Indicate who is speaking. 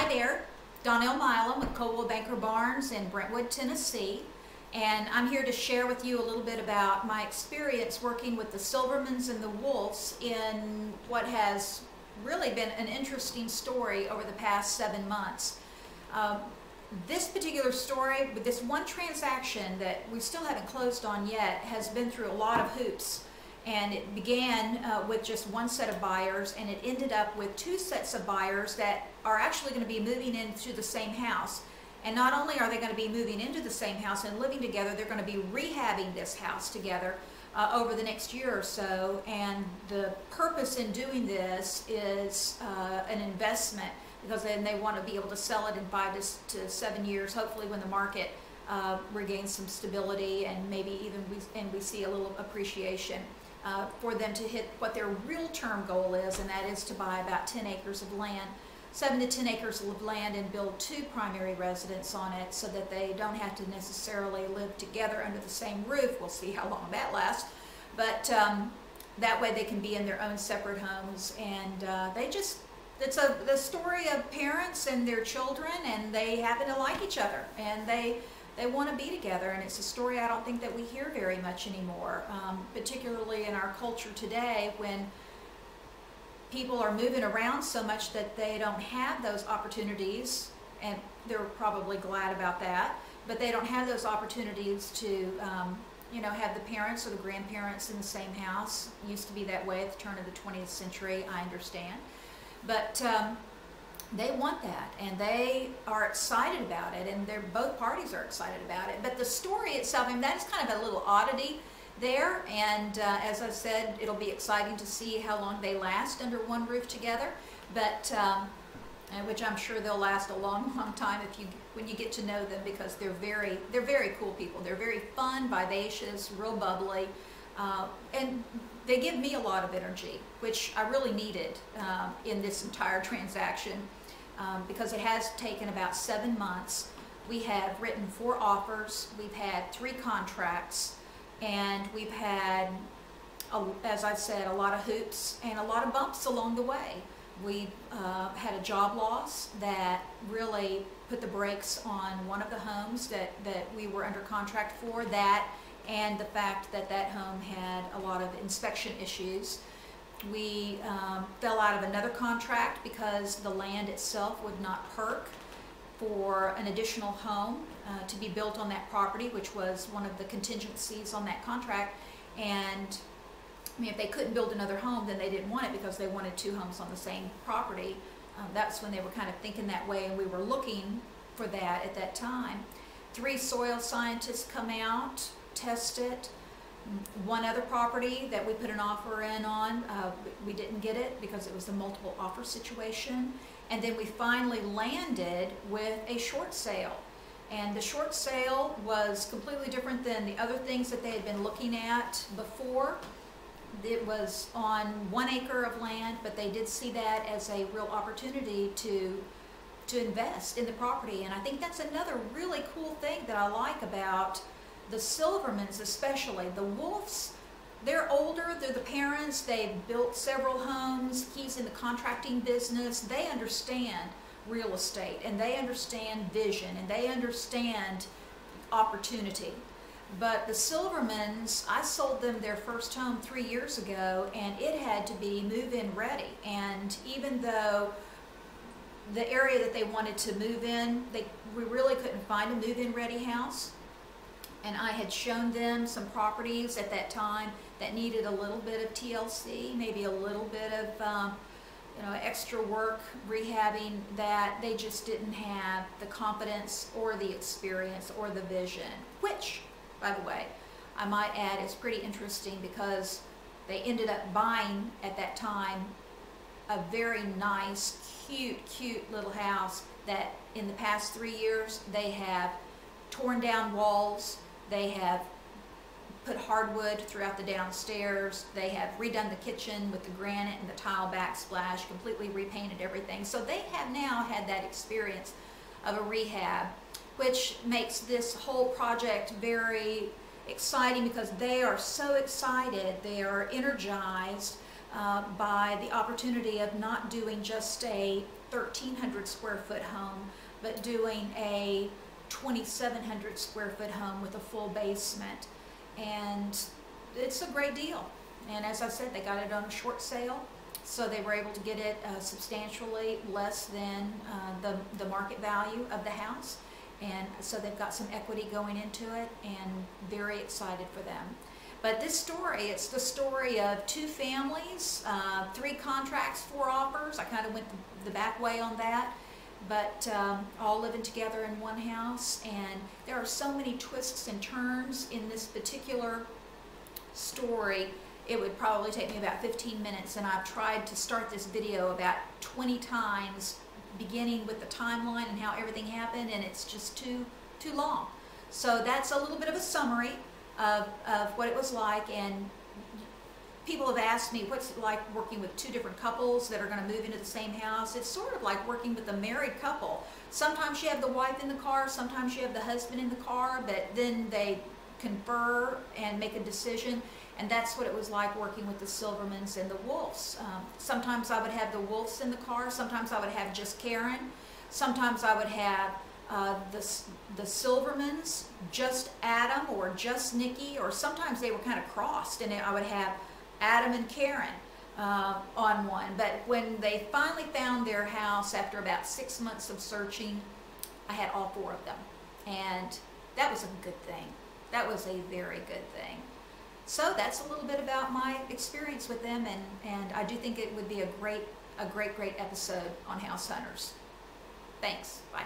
Speaker 1: there, Donnell Milam with Coldwell Banker Barnes in Brentwood, Tennessee, and I'm here to share with you a little bit about my experience working with the Silvermans and the Wolves in what has really been an interesting story over the past 7 months. This particular story, with this one transaction that we still haven't closed on yet, has been through a lot of hoops. And it began with just one set of buyers, and it ended up with 2 sets of buyers that are actually going to be moving into the same house. And not only are they going to be moving into the same house and living together, they're going to be rehabbing this house together over the next year or so. And the purpose in doing this is an investment, because then they want to be able to sell it in 5 to 7 years, hopefully when the market regains some stability and maybe even we see a little appreciation. For them to hit what their real term goal is, and that is to buy about 10 acres of land, 7 to 10 acres of land, and build 2 primary residences on it so that they don't have to necessarily live together under the same roof. We'll see how long that lasts, but that way they can be in their own separate homes. And it's the story of parents and their children, and they happen to like each other, and they want to be together. And it's a story I don't think that we hear very much anymore, particularly in our culture today, when people are moving around so much that they don't have those opportunities, and they're probably glad about that, but they don't have those opportunities to have the parents or the grandparents in the same house. It used to be that way at the turn of the 20th century, I understand, but they want that, and they are excited about it, and both parties are excited about it. But the story itself, I mean, that is kind of a little oddity there, and as I said, it'll be exciting to see how long they last under one roof together, but which I'm sure they'll last a long, long time when you get to know them, because they're very cool people. They're very fun, vivacious, real bubbly, and they give me a lot of energy, which I really needed in this entire transaction. Because it has taken about 7 months. We have written 4 offers, we've had 3 contracts, and we've had, as I said, a lot of hoops and a lot of bumps along the way. We had a job loss that really put the brakes on one of the homes that we were under contract for, and the fact that that home had a lot of inspection issues. We fell out of another contract because the land itself would not perk for an additional home to be built on that property, which was one of the contingencies on that contract. And I mean, if they couldn't build another home, then they didn't want it, because they wanted 2 homes on the same property. That's when they were kind of thinking that way, and we were looking for that at that time. 3 soil scientists come out, test it. One other property that we put an offer in on, we didn't get it because it was a multiple offer situation. And then we finally landed with a short sale. And the short sale was completely different than the other things that they had been looking at before. It was on 1 acre of land, but they did see that as a real opportunity to invest in the property. And I think that's another really cool thing that I like about the Silvermans, especially. The Wolves, they're older, they're the parents, they've built several homes, he's in the contracting business, they understand real estate, and they understand vision, and they understand opportunity. But the Silvermans, I sold them their first home 3 years ago, and it had to be move-in ready. And even though the area that they wanted to move in, we really couldn't find a move-in ready house. And I had shown them some properties at that time that needed a little bit of TLC, maybe a little bit of extra work, rehabbing, that they just didn't have the confidence or the experience or the vision, which, by the way, I might add is pretty interesting, because they ended up buying at that time a very nice, cute little house that in the past 3 years they have torn down walls. They have put hardwood throughout the downstairs. They have redone the kitchen with the granite and the tile backsplash, completely repainted everything. So they have now had that experience of a rehab, which makes this whole project very exciting, because they are so excited. They are energized by the opportunity of not doing just a 1,300 square foot home, but doing a 2,700 square foot home with a full basement. And it's a great deal. And as I said, they got it on a short sale, so they were able to get it substantially less than the market value of the house. And so they've got some equity going into it, and very excited for them. But this story, it's the story of two families, 3 contracts, 4 offers. I kind of went the back way on that, but all living together in one house. And there are so many twists and turns in this particular story. It would probably take me about 15 minutes, and I've tried to start this video about 20 times, beginning with the timeline and how everything happened, and it's just too long. So that's a little bit of a summary of what it was like. And people have asked me, what's it like working with 2 different couples that are going to move into the same house? It's sort of like working with a married couple. Sometimes you have the wife in the car, sometimes you have the husband in the car, but then they confer and make a decision. And that's what it was like working with the Silvermans and the Wolves. Sometimes I would have the Wolves in the car, sometimes I would have just Karen, sometimes I would have the Silvermans, just Adam or just Nikki, or sometimes they were kind of crossed, and I would have Adam and Karen on one. But when they finally found their house after about 6 months of searching, I had all 4 of them. And that was a good thing. That was a very good thing. So that's a little bit about my experience with them, and I do think it would be a great episode on House Hunters. Thanks. Bye.